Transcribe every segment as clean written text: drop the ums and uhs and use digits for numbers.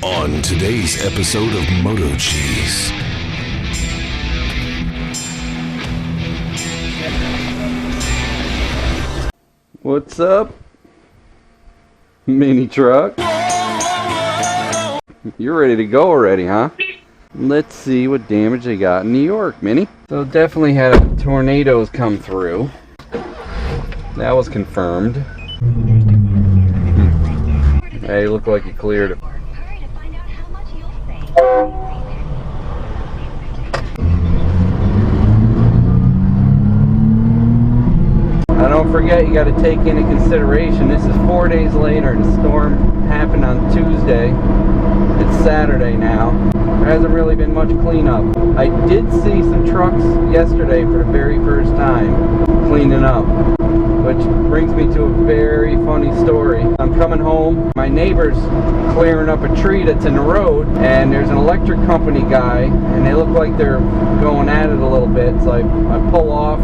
On today's episode of MotoCheez. What's up, Minitruck? You're ready to go already, huh? Let's see what damage they got in New York, Mini. So definitely had tornadoes come through. That was confirmed. Hey, looked like it cleared it. Don't forget, you got to take into consideration this is 4 days later. The storm happened on Tuesday. It's Saturday now. There hasn't really been much cleanup. I did see some trucks yesterday for the very first time cleaning up, which brings me to a very funny story. I'm coming home, my neighbor's clearing up a tree that's in the road, and there's an electric company guy, and they look like they're going at it a little bit, so I pull off.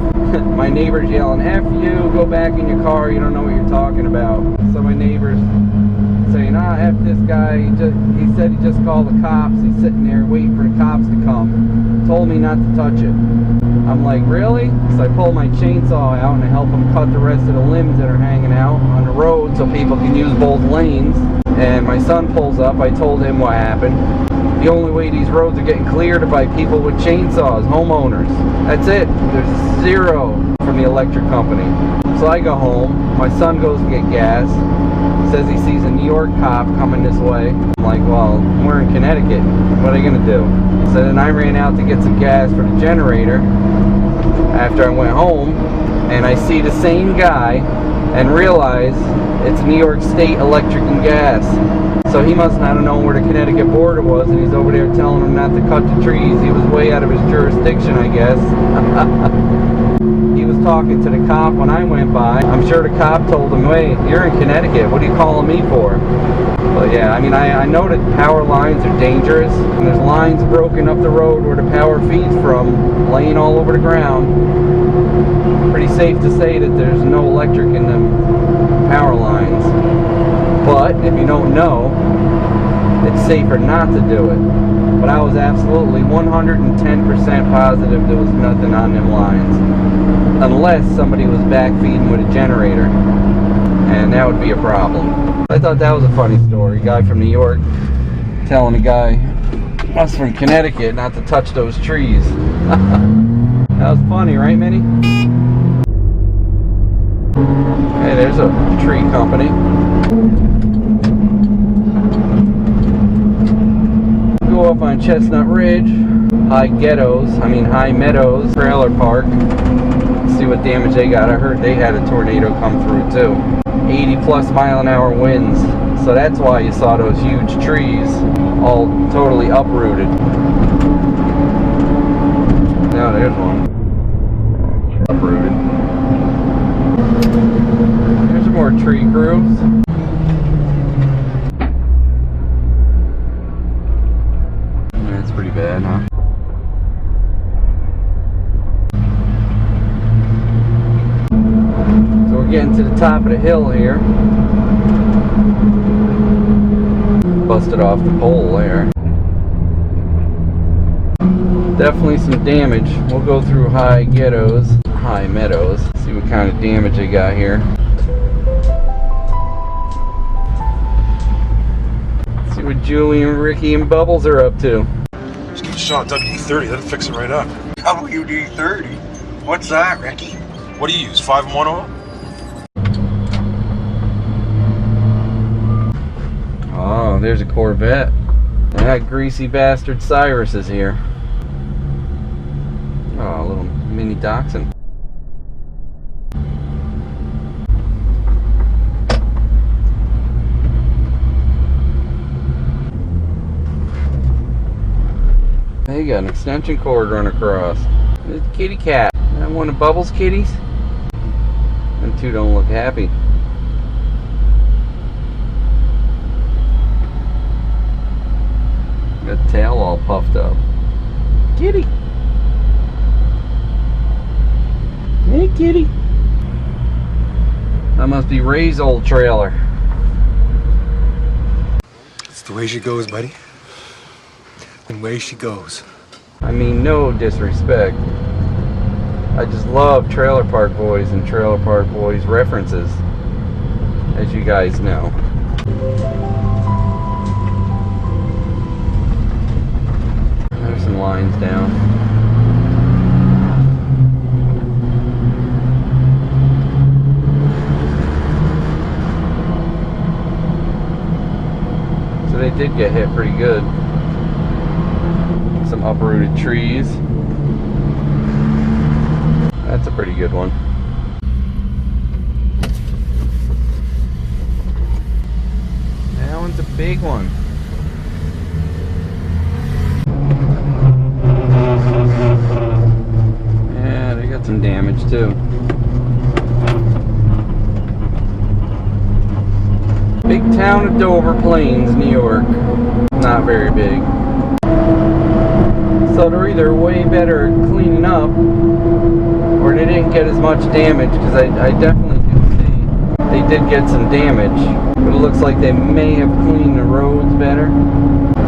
My neighbor's yelling, "F you, go back in your car, you don't know what you're talking about." So my neighbor's saying, F this guy, he said he just called the cops. He's sitting there waiting for the cops to come. Told me not to touch it. I'm like, really? So I pull my chainsaw out and I help him cut the rest of the limbs that are hanging out on the road so people can use both lanes. And my son pulls up. I told him what happened. The only way these roads are getting cleared are by people with chainsaws, homeowners. That's it. There's zero from the electric company. So I go home. My son goes to get gas. Says he sees a New York cop coming this way. I'm like, well, we're in Connecticut. What are you going to do? So then I ran out to get some gas for the generator after I went home. And I see the same guy and realize it's New York State Electric and Gas. So he must not have known where the Connecticut border was, and he's over there telling him not to cut the trees. He was way out of his jurisdiction, I guess. He was talking to the cop when I went by. I'm sure the cop told him, "Wait, you're in Connecticut. What are you calling me for?" But yeah, I mean, I know that power lines are dangerous, and there's lines broken up the road where the power feeds from, laying all over the ground. Pretty safe to say that there's no electric in them power lines. But if you don't know, it's safer not to do it. But I was absolutely 110% positive there was nothing on them lines. Unless somebody was backfeeding with a generator. And that would be a problem. I thought that was a funny story. A guy from New York telling a guy, us from Connecticut, not to touch those trees. That was funny, right, Minnie? Hey, there's a tree company. Go up on Chestnut Ridge, High Meadows Trailer Park. See what damage they got. I heard they had a tornado come through too. 80+ mile-an-hour winds. So that's why you saw those huge trees all totally uprooted. Now there's one. Uprooted. There's some more tree crews. That's pretty bad, huh? So we're getting to the top of the hill here. Busted off the pole there. Definitely some damage. We'll go through High Meadows. See what kind of damage they got here. See what Julie and Ricky and Bubbles are up to. Just get a shot of WD-30, that'll fix it right up. WD-30? What's that, Ricky? What do you use, 5-in-1 oil? Oh, there's a Corvette. That greasy bastard Cyrus is here. Oh, a little mini dachshund. They got an extension cord run across. It's a kitty cat. That one of Bubbles' kitties? Them two don't look happy. Got the tail all puffed up. Kitty! Hey, kitty! That must be Ray's old trailer. The way she goes, buddy. The way she goes. I mean, no disrespect. I just love Trailer Park Boys and Trailer Park Boys references, as you guys know. There's some lines down. So they did get hit pretty good. Some uprooted trees. That's a pretty good one. That one's a big one. Yeah, they got some damage too. Big town of Dover Plains, New York. Not very big. So they're either way better at cleaning up, or they didn't get as much damage, because I definitely do see they did get some damage, but it looks like they may have cleaned the roads better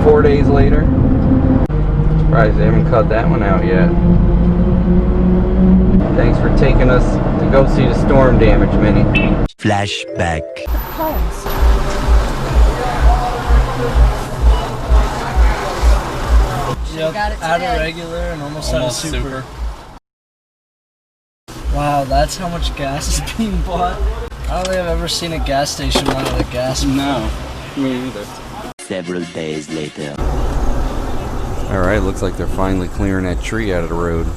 4 days later. Surprised they haven't cut that one out yet. Thanks for taking us to go see the storm damage, Mini. Flashback. Yep, out of regular and almost out of super. Wow, that's how much gas is being bought. I don't think I've ever seen a gas station run out of gas. No, me either. Several days later. Alright, looks like they're finally clearing that tree out of the road.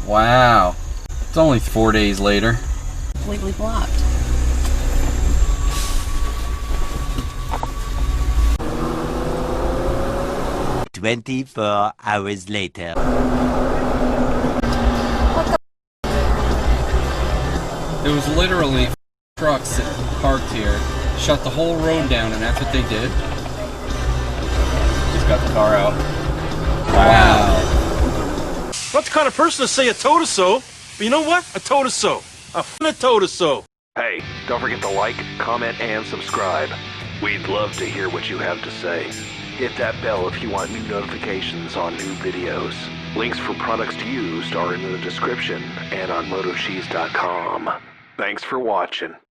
Wow. It's only 4 days later. Completely blocked. "24 hours later." It was literally trucks parked here, shut the whole road down, and that's what they did. Just got the car out. Wow. Not the kind of person to say I told her so, but you know what? I told her so. I told her so. Hey, don't forget to like, comment, and subscribe. We'd love to hear what you have to say. Hit that bell if you want new notifications on new videos. Links for products to use are in the description and on MotoCheez.com. Thanks for watching.